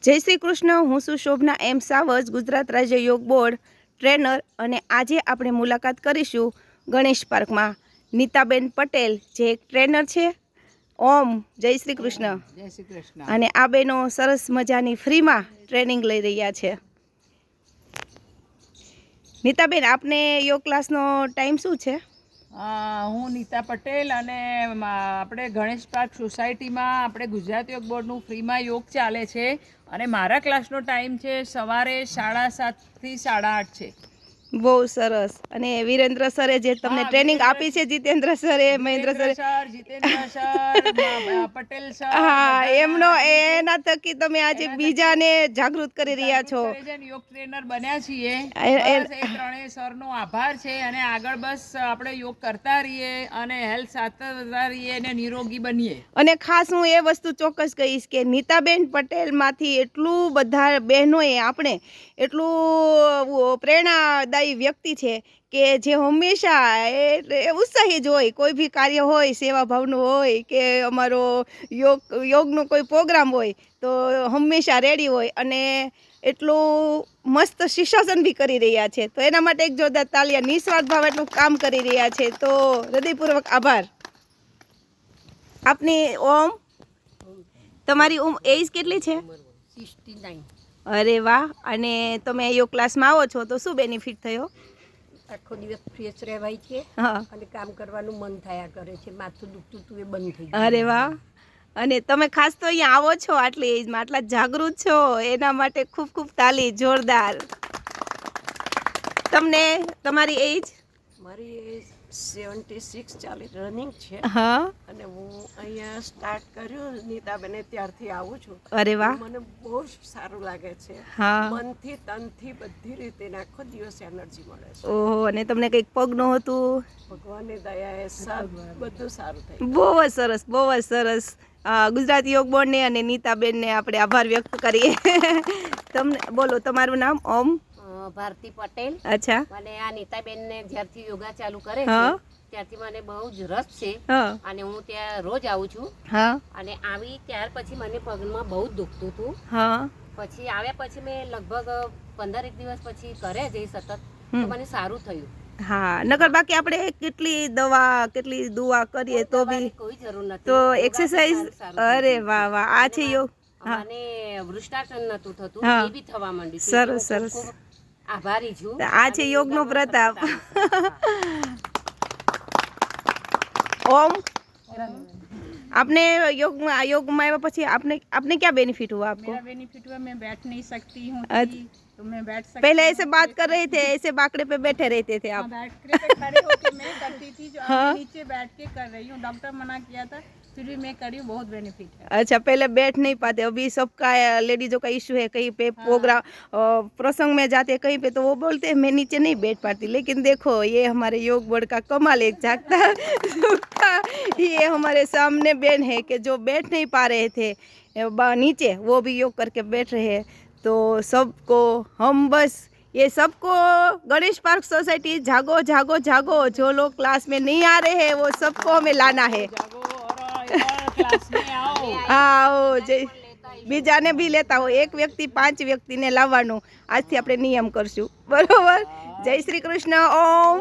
જય શ્રી કૃષ્ણ। હું છું શોભના એમ સાવજ, ગુજરાત રાજ્ય યોગ બોર્ડ ટ્રેનર। અને આજે આપણે મુલાકાત કરીશું ગણેશ પાર્કમાં નીતાબેન પટેલ, જે એક ટ્રેનર છે। ઓમ જય શ્રી કૃષ્ણ। જય શ્રી કૃષ્ણ। અને આ બેનો સરસ મજાની ફ્રીમાં ટ્રેનિંગ લઈ રહ્યા છે। નીતાબેન, આપને યોગ ક્લાસનો ટાઈમ શું છે? હું નીતા પટેલ અને આપણે ગણેશ પાર્ક સોસાયટીમાં આપણે ગુજરાત યોગ બોર્ડનું ફ્રીમાં યોગ ચાલે છે અને મારા ક્લાસનો ટાઈમ છે સવારે 7:30 થી 8:30 છે। બહુ સરસ। અને વિરેન્દ્ર સરે જે તમને ટ્રેનિંગ આપી છે, જીતેન્દ્ર સરે, મહેન્દ્ર સરે, જીતેન્દ્ર સર, પટેલ સર, હા, એમનો એના થકી તમે આજે બીજાને જાગૃત કરી રહ્યા છો। યોગ ટ્રેનર બન્યા છીએ। બસ એ ત્રણેય સરનો આભાર છે અને આગળ બસ આપણે યોગ કરતા રહીએ અને હેલ્થ સાચવતા રહીએ અને નિરોગી બનીએ। અને ખાસ હું એ વસ્તુ ચોક્કસ કહીશ કે નીતાબેન પટેલમાંથી એટલું બધા બહેનોએ આપણે એટલું પ્રેરણાદાયી વ્યક્તિ છે કે જે હંમેશા એ ઉત્સાહી જ હોય। કોઈ બી કાર્ય હોય, સેવા ભાવનું હોય કે અમારો યોગનો કોઈ પ્રોગ્રામ હોય તો હંમેશા રેડી હોય અને એટલું મસ્ત શિક્ષાસન બી કરી રહ્યા છે। તો એના માટે એક જોરદાર તાલિયા। નિસ્વાર્થ ભાવ એટલું કામ કરી રહ્યા છે, તો હૃદયપૂર્વક આભાર આપની। ઓમ, તમારી એજ કેટલી છે? 69। અરે વાહ! અને તમે યોગ ક્લાસમાં આવો છો તો શું બેનિફિટ થયો? આખો દિવસ ફ્રેશ રહેવાય છે અને કામ કરવાનું મન થયા કરે છે। માથું દુખતું હતું એ બંધ થઈ ગયું। અરે વાહ! અને તમે ખાસ તો અહીંયા આવો છો આટલી એજમાં, આટલા જાગૃત છો, એના માટે ખૂબ ખૂબ તાલી, જોરદાર। તમને તમારી એજ? મારી એજ 76 ચાલી રનિંગ છે। હા। અને હું અહીંયા સ્ટાર્ટ કર્યું નીતાબેને ત્યારથી આવું છું। અરે વાહ! મને બહુ જ સારું લાગે છે। હા। મનથી તનથી બધી રીતે આખો દિવસ એનર્જી મળે છે। ઓહો, અને તમને કંઈક પગ નહોતું? ભગવાનની દયાએ બધું સારું થઈ ગયું। બહુ જ સરસ, બહુ જ સરસ। ગુજરાત યોગ બોર્ડને અને નીતાબેનને આપણે આભાર વ્યક્ત કરીએ। તમને બોલો, તમારું નામ? ઓમ ભારતી પટેલ। અચ્છા। મને આ નીતાબેનને જ્યારથી યોગા ચાલુ કરે છે હા ત્યારથી મને બહુ જ રસ છે હા અને હું ત્યાં રોજ આવું છું। હા અને આવી ત્યાર પછી મને પગમાં બહુ જ દુખતું હતું। હા પછી આવ્યા પછી મેં લગભગ 15 દિવસ પછી કરે જઈ સતત તો મને સારું થયું। હા, નકર બાકી આપણે કેટલી દવા, કેટલી દુઆ કરીએ તો બી કોઈ જરૂર નથી, તો એક્સરસાઇઝ। અરે વાહ વાહ! આ છે યોગ। મને વૃષ્ટાસન નતું થતું, હા, એ બી થવા માંડ્યું છે। સરસ સરસ। ખૂબ આભારી છું। આ છે યોગનો પ્રતાપ। ओम, आपने योग में आया પછી आपने क्या बेनिफिट हुआ आपको? मेरा बेनिफिट हुआ, मैं बैठ नहीं सकती हूँ तो मैं बैठ सकती पहले ऐसे बात कर रहे थे, ऐसे बाकड़े पे बैठे रहते थे आप? बाकड़े पे खड़े होके मैं करती थी, जो अब मैं नीचे बैठ के कर रही हूँ। डॉक्टर मना किया था, फिर भी मैं करी हूँ। बहुत बेनिफिट है। अच्छा, पहले बैठ नहीं पाते, अभी सबका लेडीजों का इशू है। कहीं पे प्रोग्राम प्रसंग में जाते कहीं पे तो वो बोलते हैं मैं नीचे नहीं बैठ पाती। लेकिन देखो, ये हमारे योग बोर्ड का कमाल है। जागता ये हमारे सामने बहन है कि जो बैठ नहीं पा रहे थे नीचे, वो भी योग करके बैठ रहे हैं। तो सबको हम बस ये सबको गणेश पार्क सोसाइटी जागो जागो जागो। जो लोग क्लास में नहीं आ रहे हैं वो सबको हमें लाना है। आओ, બીજાને બી લેતા હો। એક વ્યક્તિ 5 વ્યક્તિને લાવવાનું આજથી આપણે નિયમ કરશું, બરોબર? જય શ્રી કૃષ્ણ। ઓમ।